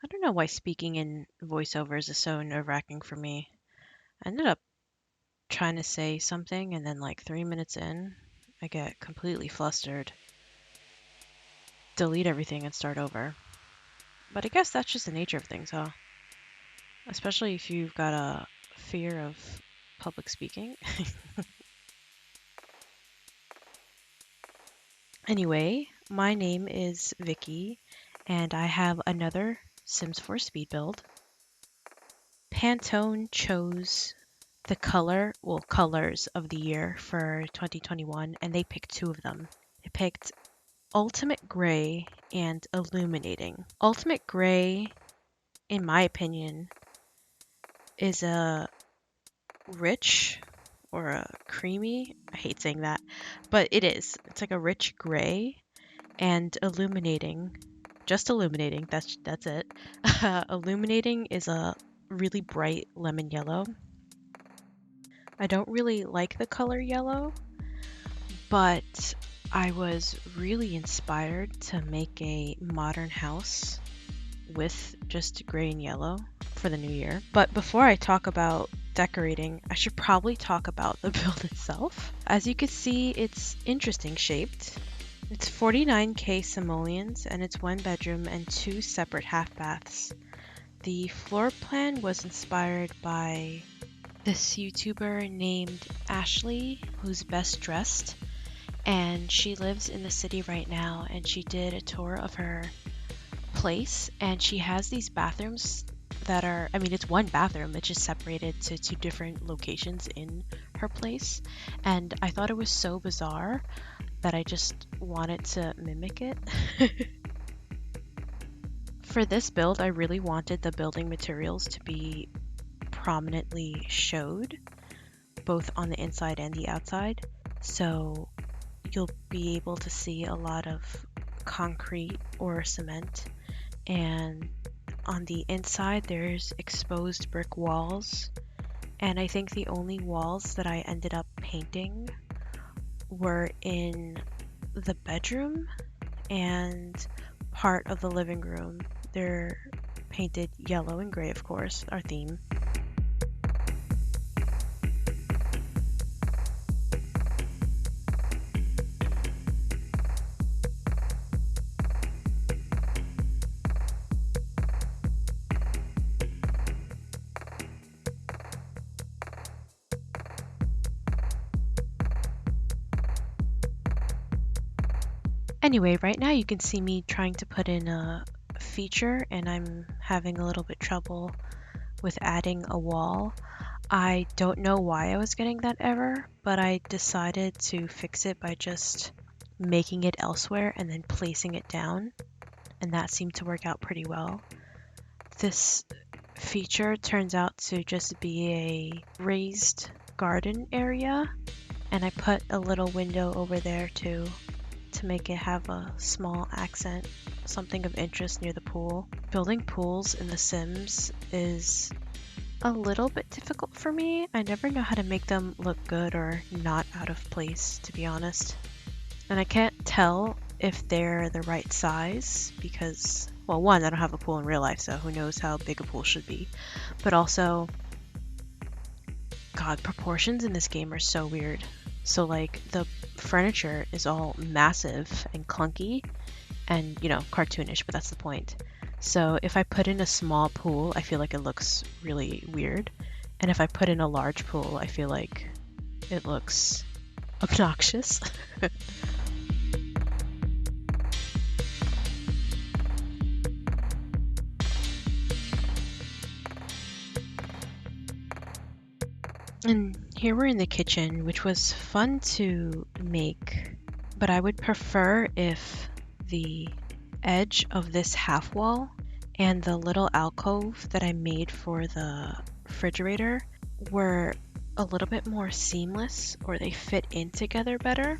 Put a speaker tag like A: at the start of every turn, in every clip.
A: I don't know why speaking in voiceovers is so nerve-wracking for me. I ended up trying to say something and then like 3 minutes in, I get completely flustered, delete everything and start over. But I guess that's just the nature of things, huh? Especially if you've got a fear of public speaking. Anyway, my name is Vicki, and I have another Sims 4 speed build. Pantone chose the colors of the year for 2021, and they picked two of them. They picked Ultimate Gray and Illuminating. Ultimate Gray, in my opinion, is a rich or a creamy, I hate saying that, but it is. It's like a rich gray, and illuminating, just illuminating, that's it. Illuminating is a really bright lemon yellow. I don't really like the color yellow, but I was really inspired to make a modern house with just gray and yellow for the new year. But before I talk about decorating, I should probably talk about the build itself. As you can see, it's interesting shaped. It's 49k simoleons and it's one bedroom and two separate half baths. The floor plan was inspired by this YouTuber named Ashley, who's best dressed, and she lives in the city right now, and she did a tour of her place, and she has these bathrooms that are, I mean, it's one bathroom, it's just separated to two different locations in her place, and I thought it was so bizarre that I just wanted to mimic it. For this build, I really wanted the building materials to be prominently showed, both on the inside and the outside. So you'll be able to see a lot of concrete or cement. And on the inside, there's exposed brick walls. And I think the only walls that I ended up painting were in the bedroom and part of the living room. They're painted yellow and gray, of course, our theme. Anyway, right now you can see me trying to put in a feature and I'm having a little bit trouble with adding a wall. I don't know why I was getting that error, but I decided to fix it by just making it elsewhere and then placing it down, and that seemed to work out pretty well. This feature turns out to just be a raised garden area, and I put a little window over there too to make it have a small accent, something of interest near the pool. Building pools in The Sims is a little bit difficult for me. I never know how to make them look good or not out of place, to be honest. And I can't tell if they're the right size because, well, one, I don't have a pool in real life, so who knows how big a pool should be. But also, God, proportions in this game are so weird. So, like, the furniture is all massive and clunky and, you know, cartoonish, but that's the point. So if I put in a small pool, I feel like it looks really weird. And if I put in a large pool, I feel like it looks obnoxious. And here we're in the kitchen, which was fun to make, but I would prefer if the edge of this half wall and the little alcove that I made for the refrigerator were a little bit more seamless, or they fit in together better.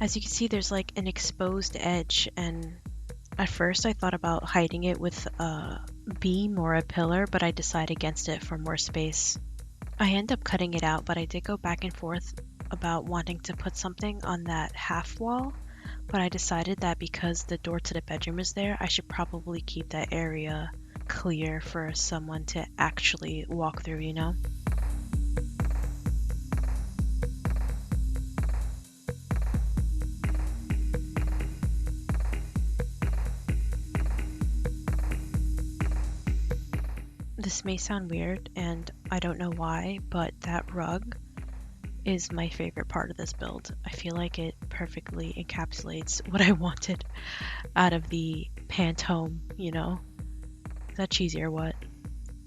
A: As you can see, there's like an exposed edge, and at first I thought about hiding it with a beam or a pillar, but I decided against it for more space. I end up cutting it out, but I did go back and forth about wanting to put something on that half wall, but I decided that because the door to the bedroom is there, I should probably keep that area clear for someone to actually walk through, you know? This may sound weird, and I don't know why, but that rug is my favorite part of this build. I feel like it perfectly encapsulates what I wanted out of the Pantone, you know? Is that cheesy or what?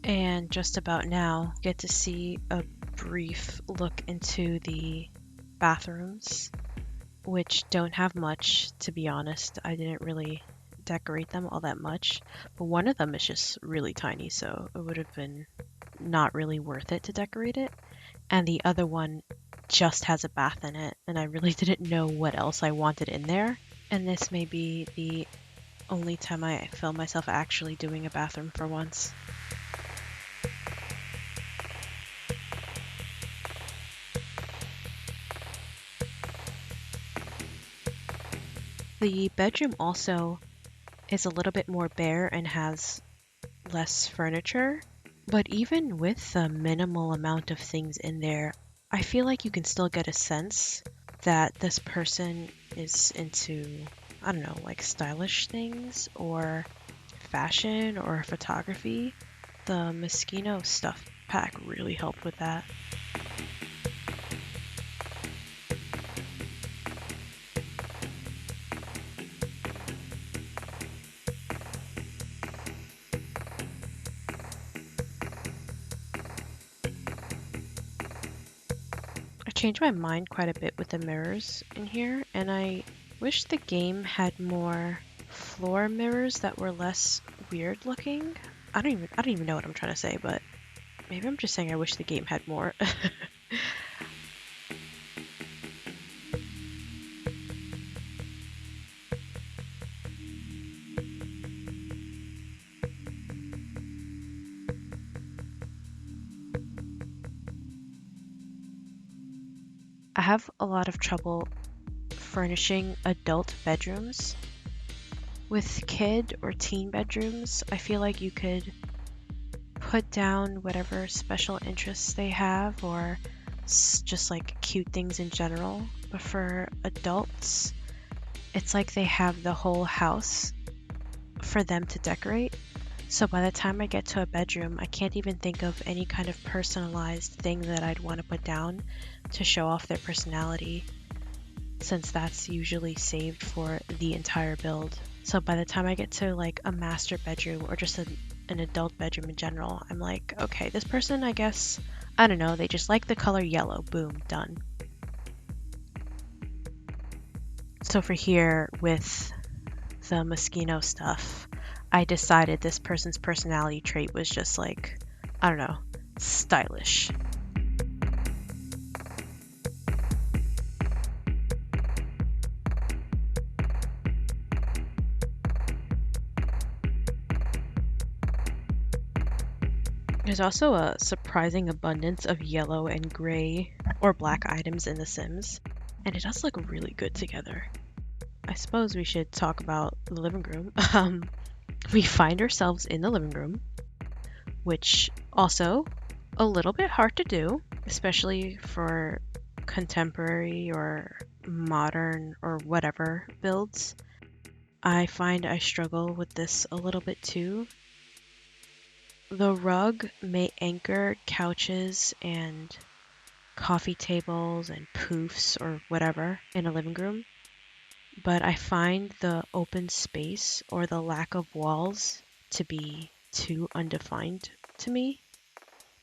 A: And just about now, get to see a brief look into the bathrooms, which don't have much, to be honest. I didn't really decorate them all that much, but one of them is just really tiny, so it would have been not really worth it to decorate it. And the other one just has a bath in it, and I really didn't know what else I wanted in there. And this may be the only time I film myself actually doing a bathroom for once. The bedroom also is a little bit more bare and has less furniture, but even with the minimal amount of things in there, I feel like you can still get a sense that this person is into, I don't know, like stylish things or fashion or photography. The Moschino stuff pack really helped with that. I changed my mind quite a bit with the mirrors in here, and I wish the game had more floor mirrors that were less weird looking. I don't even know what I'm trying to say, but maybe I'm just saying I wish the game had more. I have a lot of trouble furnishing adult bedrooms. With kid or teen bedrooms, I feel like you could put down whatever special interests they have or just like cute things in general. But for adults, it's like they have the whole house for them to decorate. So by the time I get to a bedroom, I can't even think of any kind of personalized thing that I'd want to put down to show off their personality, since that's usually saved for the entire build. So by the time I get to like a master bedroom or just an adult bedroom in general, I'm like, okay, this person, I guess, I don't know, they just like the color yellow. Boom, done. So for here, with the Moschino stuff, I decided this person's personality trait was just like, I don't know, stylish. There's also a surprising abundance of yellow and gray or black items in The Sims, and it does look really good together. I suppose we should talk about the living room. We find ourselves in the living room, which also a little bit hard to do, especially for contemporary or modern or whatever builds. I find I struggle with this a little bit too. The rug may anchor couches and coffee tables and poofs or whatever in a living room, but I find the open space or the lack of walls to be too undefined to me.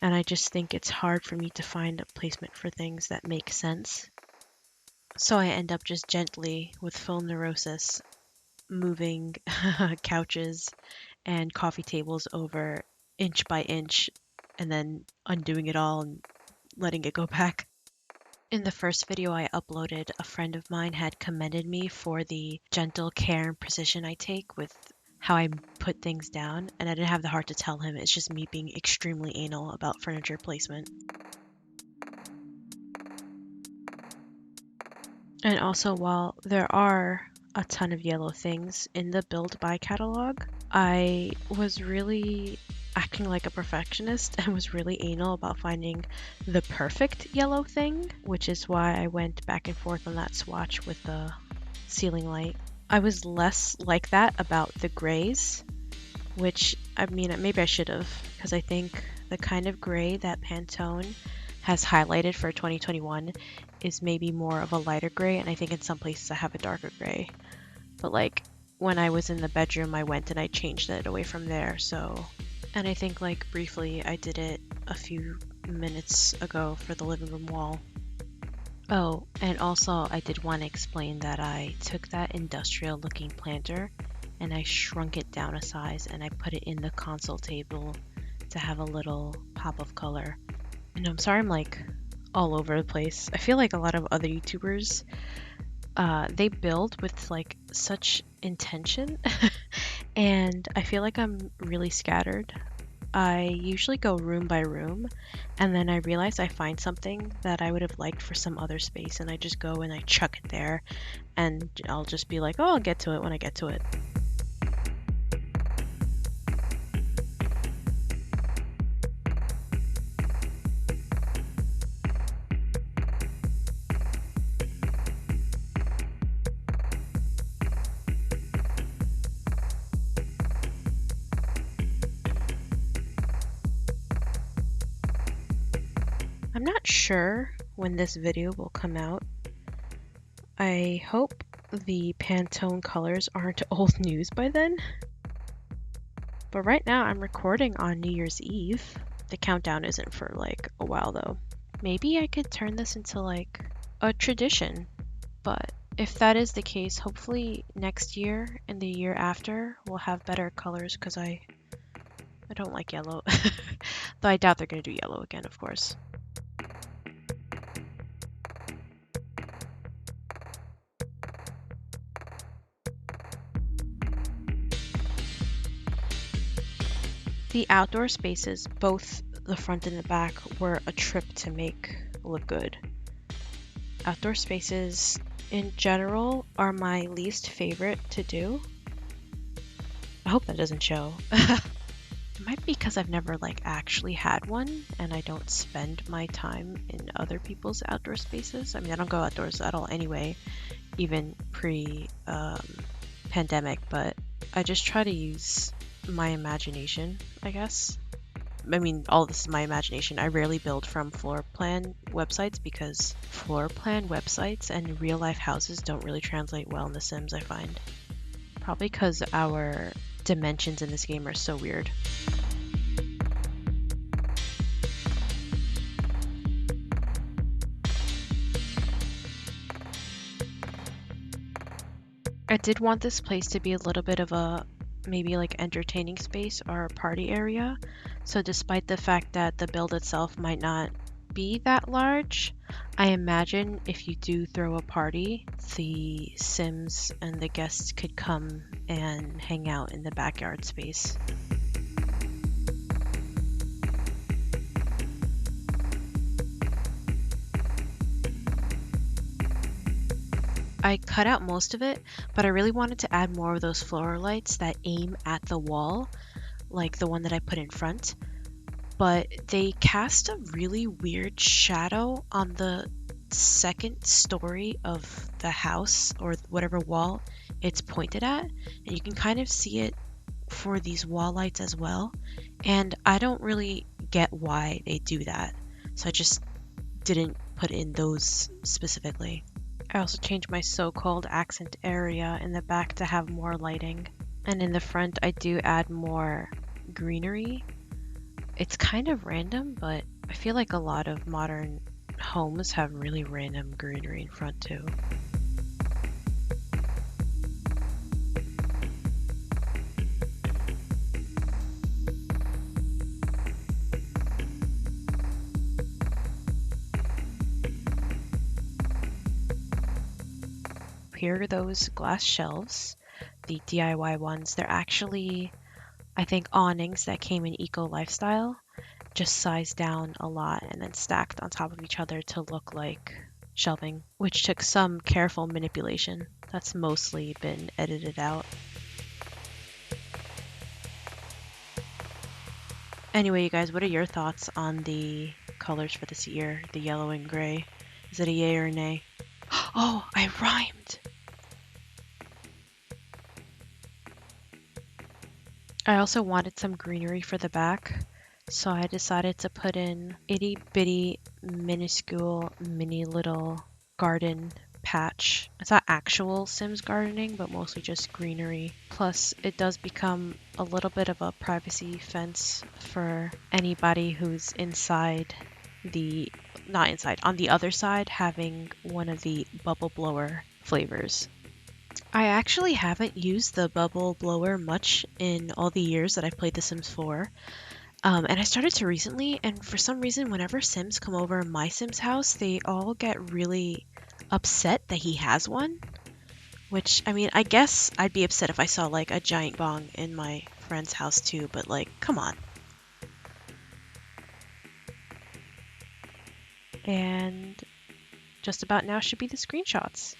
A: And I just think it's hard for me to find a placement for things that make sense. So I end up just gently, with full neurosis, moving couches and coffee tables over inch by inch and then undoing it all and letting it go back. In the first video I uploaded, a friend of mine had commended me for the gentle care and precision I take with how I put things down, and I didn't have the heart to tell him. It's just me being extremely anal about furniture placement. And also, while there are a ton of yellow things in the Build By catalog, I was really acting like a perfectionist and was really anal about finding the perfect yellow thing, which is why I went back and forth on that swatch with the ceiling light. I was less like that about the grays, which, I mean, maybe I should have, because I think the kind of gray that Pantone has highlighted for 2021 is maybe more of a lighter gray, and I think in some places I have a darker gray. But like when I was in the bedroom, I went and I changed it away from there. So, and I think like briefly I did it a few minutes ago for the living room wall. Oh, and also I did want to explain that I took that industrial looking planter and I shrunk it down a size and I put it in the console table to have a little pop of color. And I'm sorry I'm like all over the place. I feel like a lot of other YouTubers, they build with like such intention and I feel like I'm really scattered. I usually go room by room and then I realize I find something that I would have liked for some other space and I just go and I chuck it there and I'll just be like, oh, I'll get to it when I get to it. I'm not sure when this video will come out. I hope the Pantone colors aren't old news by then. But right now I'm recording on New Year's Eve. The countdown isn't for like a while though. Maybe I could turn this into like a tradition. But if that is the case, hopefully next year and the year after we'll have better colors because I don't like yellow. Though I doubt they're going to do yellow again, of course. The outdoor spaces, both the front and the back, were a trip to make look good. Outdoor spaces in general are my least favorite to do. I hope that doesn't show. It might be because I've never like actually had one and I don't spend my time in other people's outdoor spaces. I mean, I don't go outdoors at all anyway, even pre pandemic, but I just try to use my imagination, I guess. I mean, all this is my imagination. I rarely build from floor plan websites because floor plan websites and real life houses don't really translate well in The Sims, I find. Probably because our dimensions in this game are so weird. I did want this place to be a little bit of a maybe like entertaining space or a party area. So despite the fact that the build itself might not be that large, I imagine if you do throw a party, the Sims and the guests could come and hang out in the backyard space. I cut out most of it, but I really wanted to add more of those floral lights that aim at the wall, like the one that I put in front. But they cast a really weird shadow on the second story of the house or whatever wall it's pointed at, and you can kind of see it for these wall lights as well. And I don't really get why they do that, so I just didn't put in those specifically. I also changed my so-called accent area in the back to have more lighting. And in the front, I do add more greenery. It's kind of random, but I feel like a lot of modern homes have really random greenery in front too. Here are those glass shelves, the DIY ones. They're actually, I think, awnings that came in Eco Lifestyle, just sized down a lot and then stacked on top of each other to look like shelving, which took some careful manipulation. That's mostly been edited out. Anyway, you guys, what are your thoughts on the colors for this year, the yellow and gray? Is it a yay or a nay? Oh, I rhymed! I also wanted some greenery for the back, so I decided to put in itty bitty minuscule mini little garden patch. It's not actual Sims gardening, but mostly just greenery. Plus, it does become a little bit of a privacy fence for anybody who's inside the, not inside, on the other side, having one of the bubble blower flavors. I actually haven't used the bubble blower much in all the years that I've played The Sims 4. And I started to recently, and for some reason, whenever Sims come over my Sims house, they all get really upset that he has one. Which, I mean, I guess I'd be upset if I saw like a giant bong in my friend's house too, but like, come on. And just about now should be the screenshots.